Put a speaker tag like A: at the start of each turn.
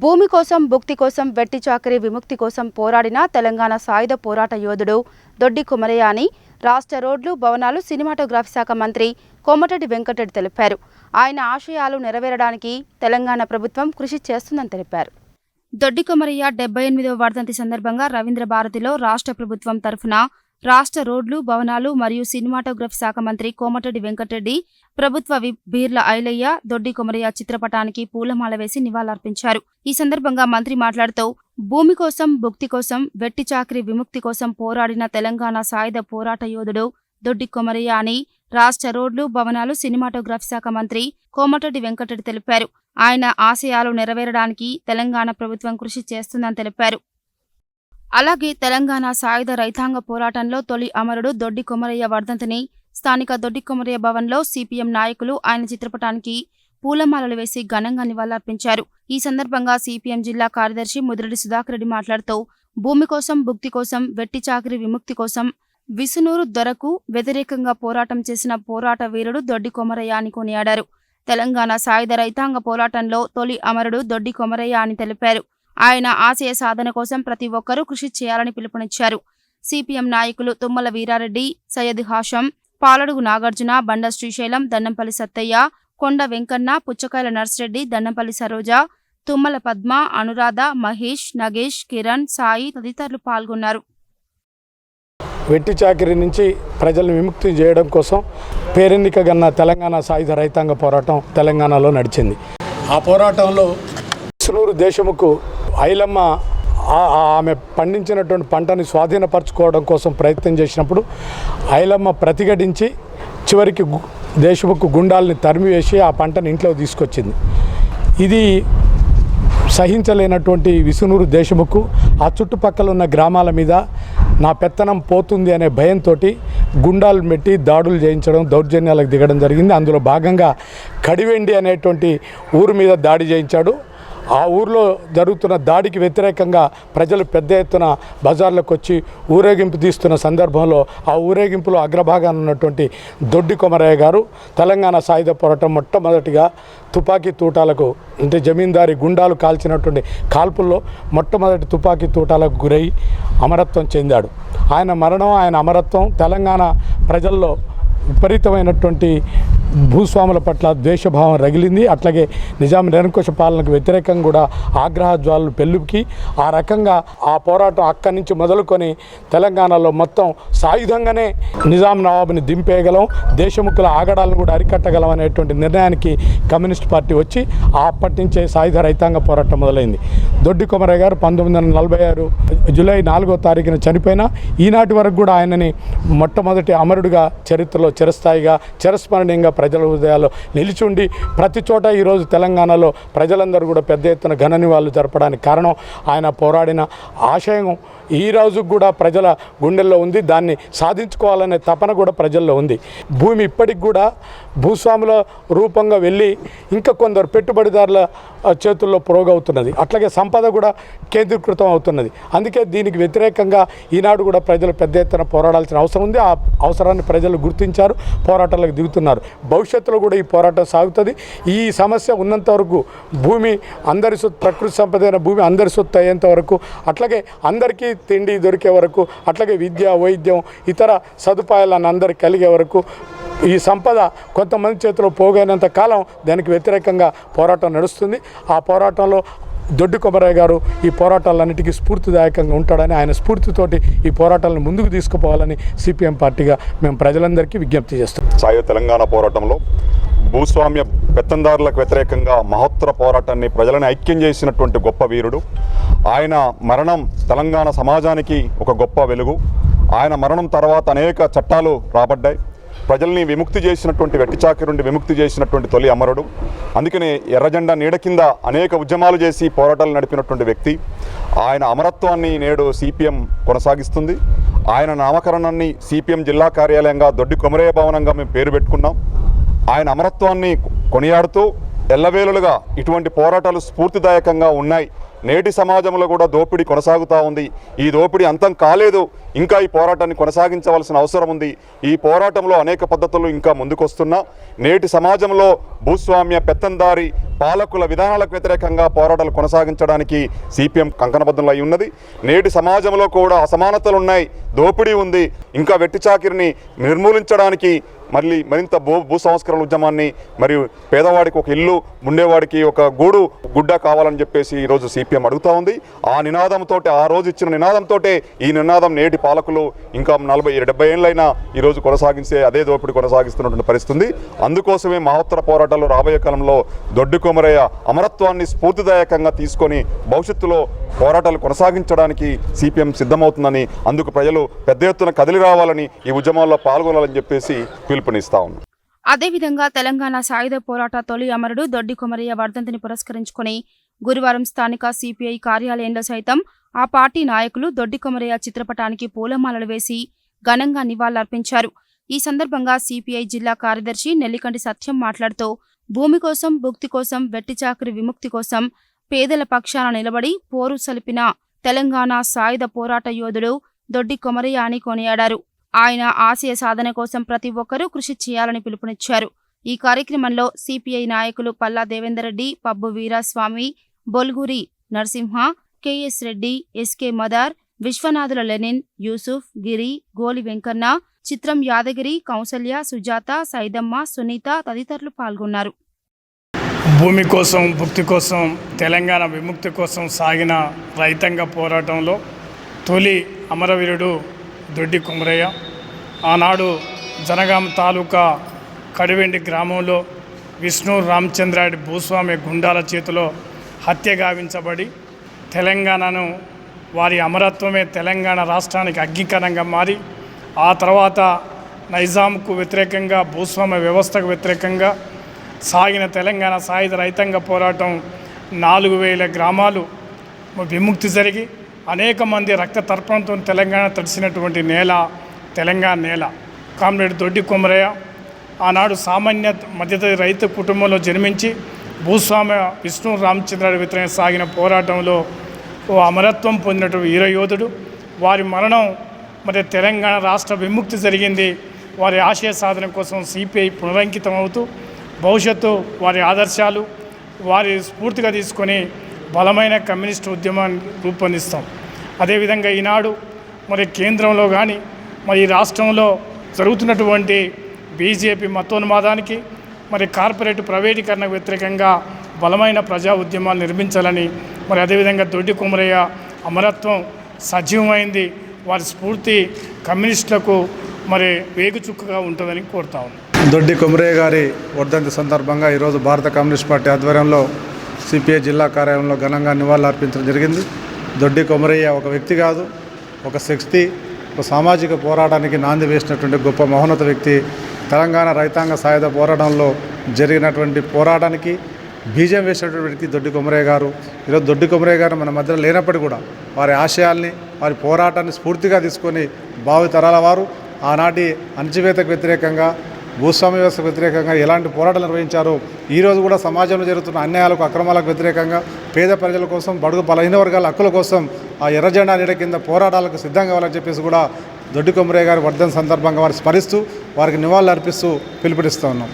A: భూమి కోసం భుక్తి కోసం వెట్టి చాకరీ విముక్తి కోసం పోరాడిన తెలంగాణ సాయుధ పోరాట యోధుడు దొడ్డి కొమరయ్య అని రాష్ట్ర రోడ్లు భవనాలు సినిమాటోగ్రఫీ శాఖ మంత్రి కోమటిరెడ్డి వెంకటరెడ్డి తెలిపారు. ఆయన ఆశయాలు నెరవేరడానికి తెలంగాణ ప్రభుత్వం కృషి చేస్తుందని తెలిపారు. దొడ్డి కొమరయ్య 78వ వర్ధంతి సందర్భంగా రవీంద్ర భారతిలో రాష్ట్ర ప్రభుత్వం తరఫున రాష్ట్ర రోడ్లు భవనాలు మరియు సినిమాటోగ్రఫీ శాఖ మంత్రి కోమటిరెడ్డి వెంకటరెడ్డి ప్రభుత్వ విప్ బీర్ల ఐలయ్య దొడ్డి కొమరయ్య చిత్రపటానికి పూలమాల వేసి నివాళులర్పించారు. ఈ సందర్భంగా మంత్రి మాట్లాడుతూ భూమి కోసం భుక్తి కోసం వెట్టి చాకరీ విముక్తి కోసం పోరాడిన తెలంగాణ సాయుధ పోరాట యోధుడు దొడ్డి కొమరయ్య అని రాష్ట్ర రోడ్లు భవనాలు సినిమాటోగ్రఫీ శాఖ మంత్రి కోమటిరెడ్డి వెంకటరెడ్డి తెలిపారు. ఆయన ఆశయాలు నెరవేరడానికి తెలంగాణ ప్రభుత్వం కృషి చేస్తుందని తెలిపారు. అలాగే తెలంగాణ సాయుధ రైతాంగ పోరాటంలో తొలి అమరుడు దొడ్డి కొమరయ్య వర్ధంతిని స్థానిక దొడ్డి కొమరయ్య భవన్లో సిపిఎం నాయకులు ఆయన చిత్రపటానికి పూలమాలలు వేసి ఘనంగా నివాళులర్పించారు. ఈ సందర్భంగా సిపిఎం జిల్లా కార్యదర్శి ముదిరెడ్డి సుధాకర్ రెడ్డి మాట్లాడుతూ భూమి కోసం భుక్తి కోసం వెట్టి చాకరీ విముక్తి కోసం విసునూరు దొరకు వ్యతిరేకంగా పోరాటం చేసిన పోరాట వీరుడు దొడ్డి కొమరయ్య అని కొనియాడారు. తెలంగాణ సాయుధ రైతాంగ పోరాటంలో తొలి అమరుడు దొడ్డి కొమరయ్య అని తెలిపారు. ఆయన ఆశయ సాధన కోసం ప్రతి ఒక్కరూ కృషి చేయాలని పిలుపునిచ్చారు. సిపిఎం నాయకులు తుమ్మల వీరారెడ్డి, సయ్యద్ హాషం, పాలడుగు నాగార్జున, బండ శ్రీశైలం, దన్నంపల్లి సత్తయ్య, కొండ వెంకన్న, పుచ్చకాయల నర్సిరెడ్డి, దన్నంపల్లి సరోజ, తుమ్మల పద్మ, అనురాధ, మహేష్, నగేష్, కిరణ్, సాయి తదితరులు పాల్గొన్నారు.
B: వెట్టి చాకిరీ నుంచి ప్రజలను విముక్తి చేయడం కోసం పేరెన్నికగన్న తెలంగాణ సాయుధ రైతాంగ పోరాటం తెలంగాణలో నడిచింది. ఆ పోరాటంలో విసునూరు దేశముకు ఐలమ్మ ఆమె పండించినటువంటి పంటని స్వాధీనపరచుకోవడం కోసం ప్రయత్నం చేసినప్పుడు ఐలమ్మ ప్రతిఘటించి చివరికి దేశముకు గుండాలని తరిమివేసి ఆ పంటని ఇంట్లో తీసుకొచ్చింది. ఇది సహించలేనటువంటి విసునూరు దేశముకు ఆ చుట్టుపక్కల ఉన్న గ్రామాల మీద నా పెత్తనం పోతుంది అనే భయంతో గుండాలు పెట్టి దాడులు చేయించడం, దౌర్జన్యాలకు దిగడం జరిగింది. అందులో భాగంగా కడివెండి అనేటువంటి ఊరు మీద దాడి చేయించాడు. ఆ ఊరిలో జరుగుతున్న దాడికి వ్యతిరేకంగా ప్రజలు పెద్ద ఎత్తున బజార్లకు వచ్చి ఊరేగింపు తీస్తున్న సందర్భంలో ఆ ఊరేగింపులో అగ్రభాగాన ఉన్నటువంటి దొడ్డి కొమరయ్య గారు తెలంగాణ సాయుధ పోరాటం మొట్టమొదటిగా తుపాకీ తూటాలకు అంటే జమీందారీ గుండాలు కాల్చినటువంటి కాల్పుల్లో మొట్టమొదటి తుపాకీ తూటాలకు గురై అమరత్వం చెందాడు. ఆయన మరణం, ఆయన అమరత్వం తెలంగాణ ప్రజల్లో విపరీతమైనటువంటి భూస్వాముల పట్ల ద్వేషభావం రగిలింది. అట్లాగే నిజాం నిరంకుశ పాలనకు వ్యతిరేకంగా కూడా ఆగ్రహ జ్వాలలు పెళ్ళుకి ఆ రకంగా ఆ పోరాటం అక్కడి నుంచి మొదలుకొని తెలంగాణలో మొత్తం సాయుధంగానే నిజాం నవాబుని దింపేయగలం, దేశముఖుల ఆగడాలను కూడా అరికట్టగలం అనేటువంటి నిర్ణయానికి కమ్యూనిస్ట్ పార్టీ వచ్చి అప్పటి నుంచే సాయుధ రైతాంగ పోరాటం మొదలైంది. దొడ్డి కొమరయ్య గారు 1946 జూలై 4వ తారీఖున చనిపోయినా ఈనాటి వరకు కూడా ఆయనని మొట్టమొదటి అమరుడిగా చరిత్రలో చిరస్థాయిగా చిరస్మరణీయంగా ప్రజల హృదయాల్లో నిలిచుండి ప్రతి చోట ఈరోజు తెలంగాణలో ప్రజలందరూ కూడా పెద్ద ఎత్తున ఘన నివాళులు జరపడానికి కారణం ఆయన పోరాడిన ఆశయం ఈ రోజు కూడా ప్రజల గుండెల్లో ఉంది. దాన్ని సాధించుకోవాలనే తపన కూడా ప్రజల్లో ఉంది. భూమి ఇప్పటికి కూడా భూస్వాముల రూపంగా వెళ్ళి ఇంకా కొందరు పెట్టుబడిదారుల చేతుల్లో పురోగవుతున్నది. అట్లాగే సంపద కూడా కేంద్రీకృతం అవుతున్నది. అందుకే దీనికి వ్యతిరేకంగా ఈనాడు కూడా ప్రజలు పెద్ద ఎత్తున పోరాడాల్సిన అవసరం ఉంది. ఆ అవసరాన్ని ప్రజలు గుర్తించారు, పోరాటాలకు దిగుతున్నారు. భవిష్యత్తులో కూడా ఈ పోరాటం సాగుతుంది. ఈ సమస్య ఉన్నంత వరకు భూమి అందరి సొత్తు, ప్రకృతి సంపద అయిన భూమి అందరి సొత్తు అయ్యేంత వరకు, అట్లాగే అందరికీ తిండి దొరికే వరకు, అట్లాగే విద్య, వైద్యం, ఇతర సదుపాయాలను అందరికి కలిగే వరకు ఈ సంపద కొంతమంది చేతిలో పోగైనంత కాలం దానికి వ్యతిరేకంగా పోరాటం నడుస్తుంది. ఆ పోరాటంలో దొడ్డి కొమరయ్య గారు ఈ పోరాటాలన్నిటికీ స్ఫూర్తిదాయకంగా ఉంటాడని, ఆయన స్ఫూర్తితోటి ఈ పోరాటాలను ముందుకు తీసుకుపోవాలని సిపిఎం పార్టీగా మేము ప్రజలందరికీ విజ్ఞప్తి చేస్తాం.
C: సాయుధ తెలంగాణ పోరాటంలో భూస్వామ్య పెత్తందారులకు వ్యతిరేకంగా మహోత్తర పోరాటాన్ని ప్రజలను ఐక్యం చేసినటువంటి గొప్ప వీరుడు. ఆయన మరణం తెలంగాణ సమాజానికి ఒక గొప్ప వెలుగు. ఆయన మరణం తర్వాత అనేక చట్టాలు రాబడ్డాయి. ప్రజల్ని విముక్తి చేసినటువంటి వెట్టి చాకిరీ నుండి విముక్తి చేసినటువంటి తొలి అమరుడు. అందుకనే ఎర్రజెండా నీడ కింద అనేక ఉద్యమాలు చేసి పోరాటాలు నడిపినటువంటి వ్యక్తి. ఆయన అమరత్వాన్ని నేడు సిపిఎం కొనసాగిస్తుంది. ఆయన నామకరణాన్ని సిపిఎం జిల్లా కార్యాలయంగా దొడ్డి కొమరయ్య భవనంగా మేము పేరు పెట్టుకున్నాం. ఆయన అమరత్వాన్ని కొనియాడుతూ ఎల్లవేళలుగా ఇటువంటి పోరాటాలు స్ఫూర్తిదాయకంగా ఉన్నాయి. నేటి సమాజంలో కూడా దోపిడీ కొనసాగుతూ ఉంది. ఈ దోపిడీ అంతం కాలేదు, ఇంకా ఈ పోరాటాన్ని కొనసాగించవలసిన అవసరం ఉంది. ఈ పోరాటంలో అనేక పద్ధతులు ఇంకా ముందుకొస్తున్నా నేటి సమాజంలో భూస్వామ్య పెత్తందారి పాలకుల విధానాలకు వ్యతిరేకంగా పోరాటాలు కొనసాగించడానికి సిపిఎం కంకణబద్ధులై ఉన్నది. నేటి సమాజంలో కూడా అసమానతలు ఉన్నాయి, దోపిడీ ఉంది. ఇంకా వెట్టి చాకిరిని నిర్మూలించడానికి మరింత భూ సంస్కరణ ఉద్యమాన్ని మరియు పేదవాడికి ఒక ఇల్లు, ఉండేవాడికి ఒక గుడ్డ కావాలని చెప్పేసి ఈరోజు సిపిఎం అడుగుతూ ఉంది. ఆ నినాదంతో, ఆ రోజు ఇచ్చిన నినాదంతో ఈ నినాదం నేటి పాలకులు ఇంకా 40-70 ఏళ్ళైనా ఈరోజు కొనసాగించే అదే దోపిడీ కొనసాగిస్తున్నటువంటి పరిస్థితి. అందుకోసమే మహోత్తర పోరాటాలు రాబోయే కాలంలో దొడ్డి కొమరయ్య అమరత్వాన్ని స్ఫూర్తిదాయకంగా తీసుకొని భవిష్యత్తులో పోరాటాలు కొనసాగించడానికి సిపిఎం సిద్ధమవుతుందని, అందుకు ప్రజలు పెద్ద ఎత్తున కదిలి రావాలని, ఈ ఉద్యమాల్లో పాల్గొనాలని చెప్పేసి పిలుపునిస్తా ఉన్నాం.
A: అదేవిధంగా తెలంగాణ సాయుధ పోరాట తొలి అమరుడు దొడ్డి కొమరయ్య వర్ధంతిని పురస్కరించుకుని గురువారం స్థానిక సిపిఐ కార్యాలయంలో సైతం ఆ పార్టీ నాయకులు దొడ్డి కొమరయ్య చిత్రపటానికి పూలమాలలు వేసి ఘనంగా నివాళులర్పించారు. ఈ సందర్భంగా సిపిఐ జిల్లా కార్యదర్శి నెల్లికంటి సత్యం మాట్లాడుతూ భూమి కోసం, భుక్తి కోసం, వెట్టి చాకిరి విముక్తి కోసం పేదల పక్షాన నిలబడి పోరు సలిపిన తెలంగాణ సాయుధ పోరాట యోధుడు దొడ్డి కొమరయ్య అని కొనియాడారు. ఆయన ఆశయ సాధన కోసం ప్రతి ఒక్కరూ కృషి చేయాలని పిలుపునిచ్చారు. ఈ కార్యక్రమంలో సిపిఐ నాయకులు Palla Devender Reddy, Pabbu Veeraswamy, Bolguri Narasimha, K S Reddy, S K Madar, Vishwanathula Lenin, Yusuf, Giri, Goli Venkanna, చిత్రం యాదగిరి, కౌసల్య, సుజాత, సైదమ్మ, సునీత తదితరులు పాల్గొన్నారు.
D: భూమి కోసం, భుక్తి కోసం, తెలంగాణ విముక్తి కోసం సాగిన రైతాంగ పోరాటంలో తొలి అమరవీరుడు దొడ్డి కొమరయ్య. ఆనాడు జనగాం తాలూకా కడివెండి గ్రామంలో విష్ణు రామచంద్రారెడ్డి భూస్వామి గుండాల చేతిలో హత్య గావించబడి తెలంగాణను, వారి అమరత్వమే తెలంగాణ రాష్ట్రానికి అగ్గికరంగా మారి, ఆ తర్వాత నైజాంకు వ్యతిరేకంగా, భూస్వామ్య వ్యవస్థకు వ్యతిరేకంగా సాగిన తెలంగాణ సాయుధ రైతాంగ పోరాటం 4000 గ్రామాలు విముక్తి జరిగి అనేక మంది రక్త తర్పణంతో తెలంగాణ తడిసినటువంటి నేల తెలంగాణ నేల. కామ్రేడ్ దొడ్డి కొమరయ్య ఆనాడు సామాన్య మధ్యతరగతి రైతు కుటుంబంలో జన్మించి భూస్వామ్య విష్ణు రామచంద్రారెడ్డి వ్యతిరేకంగా సాగిన పోరాటంలో ఓ అమరత్వం పొందినటువంటి వీరయోధుడు. వారి మరణం తెలంగాణ రాష్ట్ర విముక్తి జరిగింది. వారి ఆశయ సాధన కోసం సిపిఐ పునరంకితం అవుతూ భవిష్యత్తు వారి ఆదర్శాలు, వారి స్ఫూర్తిగా తీసుకొని బలమైన కమ్యూనిస్టు ఉద్యమాన్ని రూపొందిస్తాం. అదేవిధంగా ఈనాడు కేంద్రంలో కానీ ఈ రాష్ట్రంలో జరుగుతున్నటువంటి బీజేపీ మతోన్మాదానికి, కార్పొరేట్ ప్రైవేటీకరణకు వ్యతిరేకంగా బలమైన ప్రజా ఉద్యమాలు నిర్మించాలని, అదేవిధంగా దొడ్డి కొమరయ్య అమరత్వం సజీవమైంది. వారి స్ఫూర్తి కమ్యూనిస్టులకు వేగుచుక్కగా ఉంటుందని కోరుతా ఉన్నాం.
E: దొడ్డి కొమరయ్య గారి వర్ధంతి సందర్భంగా ఈరోజు భారత కమ్యూనిస్ట్ పార్టీ ఆధ్వర్యంలో సిపిఐ జిల్లా కార్యాలయంలో ఘనంగా నివాళులు అర్పించడం జరిగింది. దొడ్డి కొమరయ్య ఒక వ్యక్తి కాదు, ఒక శక్తి, ఒక సామాజిక పోరాటానికి నాంది వేసినటువంటి గొప్ప మహోన్నత వ్యక్తి. తెలంగాణ రైతాంగ సాయుధ పోరాటంలో జరిగినటువంటి పోరాటానికి బీజం వేసినటువంటి వ్యక్తి దొడ్డి కొమరయ్య గారు. ఈరోజు దొడ్డి కొమరయ్య గారు మన మధ్యలో లేనప్పటికీ కూడా వారి ఆశయాల్ని, వారి పోరాటాన్ని స్ఫూర్తిగా తీసుకొని భావితరాల వారు ఆనాటి అణచివేతకు వ్యతిరేకంగా, భూస్వామ్య వ్యవస్థకు వ్యతిరేకంగా ఎలాంటి పోరాటాలు నిర్వహించారో ఈరోజు కూడా సమాజంలో జరుగుతున్న అన్యాయాలకు, అక్రమాలకు వ్యతిరేకంగా, పేద ప్రజల కోసం, బడుగు బలహీన వర్గాల హక్కుల కోసం ఆ ఎర్రజెండా నీడ కింద పోరాటాలకు సిద్ధంగా కావాలని చెప్పేసి కూడా దొడ్డి కొమరయ్య గారి వర్ధంతి సందర్భంగా వారిని స్మరిస్తూ, వారికి నివాళులు అర్పిస్తూ పిలుపునిస్తూ ఉన్నాం.